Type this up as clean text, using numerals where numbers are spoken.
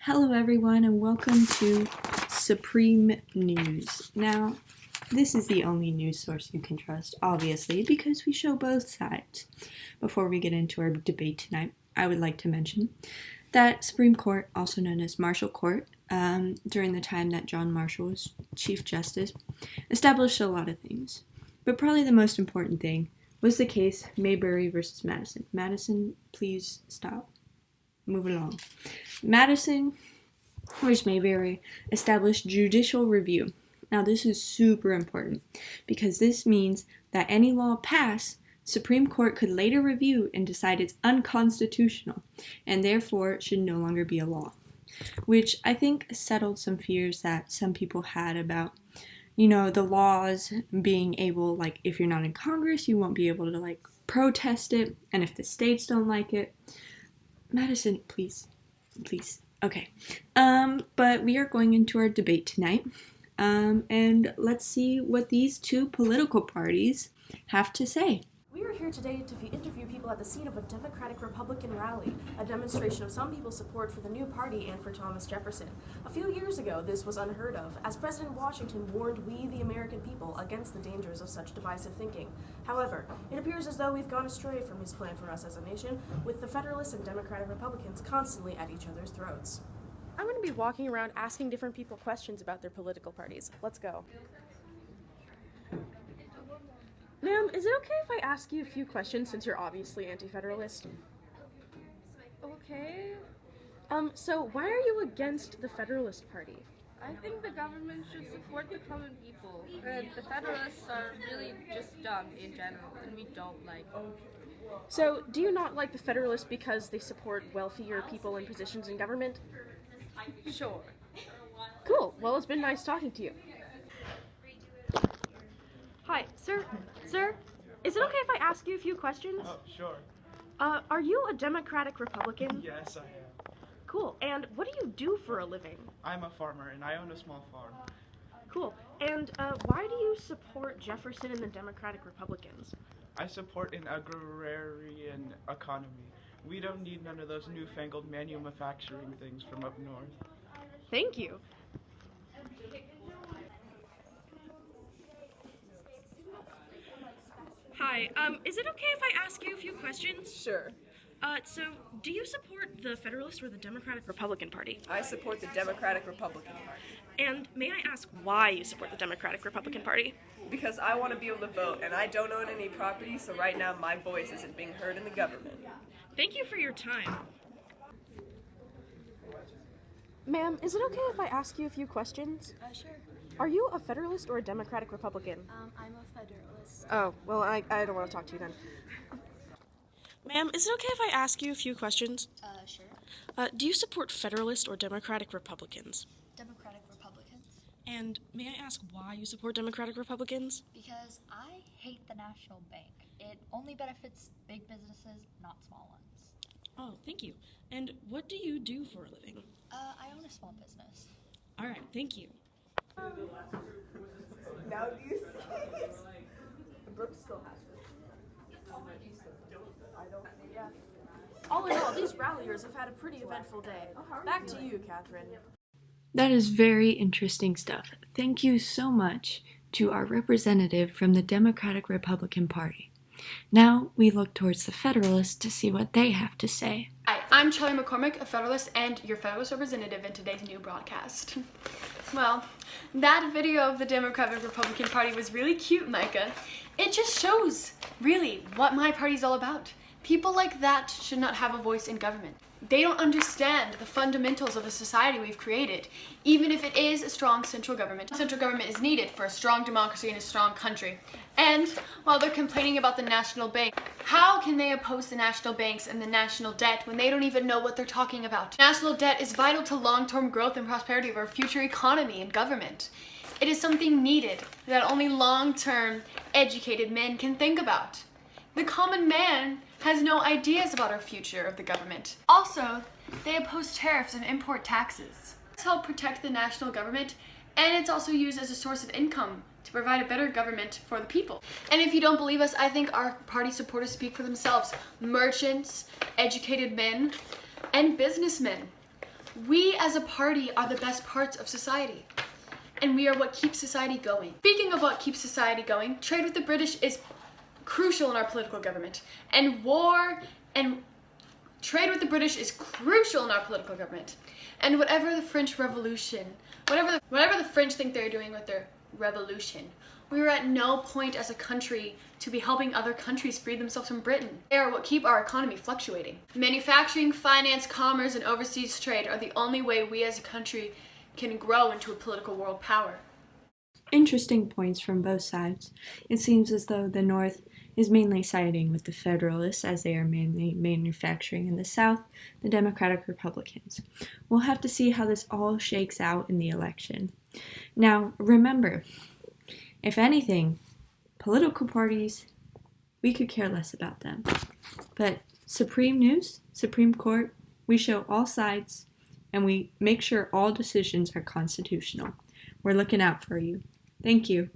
Hello everyone and welcome to Supreme News. Now, this is the only news source you can trust, obviously, because we show both sides. Before we get into our debate tonight, I would like to mention that Supreme Court, also known as Marshall Court, during the time that John Marshall was Chief Justice, established a lot of things. But probably the most important thing was the case Mayberry versus Madison. Madison, please stop. Move along. Madison versus Mayberry established judicial review. Now, this is super important because this means that any law passed, Supreme Court could later review and decide it's unconstitutional and therefore should no longer be a law, which I think settled some fears that some people had about, the laws being able, like, if you're not in Congress, you won't be able to, protest it, and if the states don't like it. Madison, please. Okay. But we are going into our debate tonight. And let's see what these two political parties have to say. We are here today to interview people at the scene of a Democratic-Republican rally, a demonstration of some people's support for the new party and for Thomas Jefferson. A few years ago, this was unheard of, as President Washington warned we, the American people, against the dangers of such divisive thinking. However, it appears as though we've gone astray from his plan for us as a nation, with the Federalists and Democratic Republicans constantly at each other's throats. I'm going to be walking around asking different people questions about their political parties. Let's go. Ma'am, is it okay if I ask you a few questions since you're obviously anti-federalist? Okay. So why are you against the Federalist Party? I think the government should support the common people, and the Federalists are really just dumb in general, and we don't like them. So, do you not like the Federalists because they support wealthier people in positions in government? Sure. Cool. Well, it's been nice talking to you. Hi, sir, is it okay if I ask you a few questions? Oh, sure. Are you a Democratic Republican? Yes, I am. Cool, and what do you do for a living? I'm a farmer, and I own a small farm. Cool, and why do you support Jefferson and the Democratic Republicans? I support an agrarian economy. We don't need none of those newfangled manufacturing things from up north. Thank you. Hi, is it okay if I ask you a few questions? Sure. So, do you support the Federalist or the Democratic Republican Party? I support the Democratic Republican Party. And may I ask why you support the Democratic Republican Party? Because I want to be able to vote, and I don't own any property, so right now my voice isn't being heard in the government. Thank you for your time. Ma'am, is it okay if I ask you a few questions? Sure. Are you a Federalist or a Democratic Republican? I'm a Federalist. Oh, well, I don't want to talk to you then. Ma'am, is it okay if I ask you a few questions? Sure. Do you support Federalist or Democratic Republicans? Democratic Republicans. And may I ask why you support Democratic Republicans? Because I hate the National Bank. It only benefits big businesses, not small ones. Oh, thank you. And what do you do for a living? I own a small business. All right, thank you. Now do you see? Brooke still has it. All in all, these ralliers have had a pretty eventful day. Back to you, Catherine. That is very interesting stuff. Thank you so much to our representative from the Democratic Republican Party. Now we look towards the Federalists to see what they have to say. Hi, I'm Charlie McCormick, a Federalist and your Federalist representative in today's new broadcast. Well, that video of the Democratic Republican Party was really cute, Micah. It just shows, really, what my party's all about. People like that should not have a voice in government. They don't understand the fundamentals of the society we've created, even if it is a strong central government. Central government is needed for a strong democracy and a strong country. And while they're complaining about the national bank, how can they oppose the national banks and the national debt when they don't even know what they're talking about? National debt is vital to long-term growth and prosperity of our future economy and government. It is something needed that only long-term educated men can think about. The common man has no ideas about our future of the government. Also, they oppose tariffs and import taxes. It's helped protect the national government, and it's also used as a source of income to provide a better government for the people. And if you don't believe us, I think our party supporters speak for themselves. Merchants, educated men, and businessmen. We as a party are the best parts of society. And we are what keeps society going. Speaking of what keeps society going, trade with the British is crucial in our political government. And trade with the British is crucial in our political government. And whatever the French Revolution, whatever the French think they're doing with their revolution, we were at no point as a country to be helping other countries free themselves from Britain. They are what keep our economy fluctuating. Manufacturing, finance, commerce, and overseas trade are the only way we as a country can grow into a political world power. Interesting points from both sides. It seems as though the North is mainly siding with the Federalists, as they are mainly manufacturing, in the South, the Democratic Republicans. We'll have to see how this all shakes out in the election. Now, remember, if anything, political parties, we could care less about them. But Supreme News, Supreme Court, we show all sides, and we make sure all decisions are constitutional. We're looking out for you. Thank you.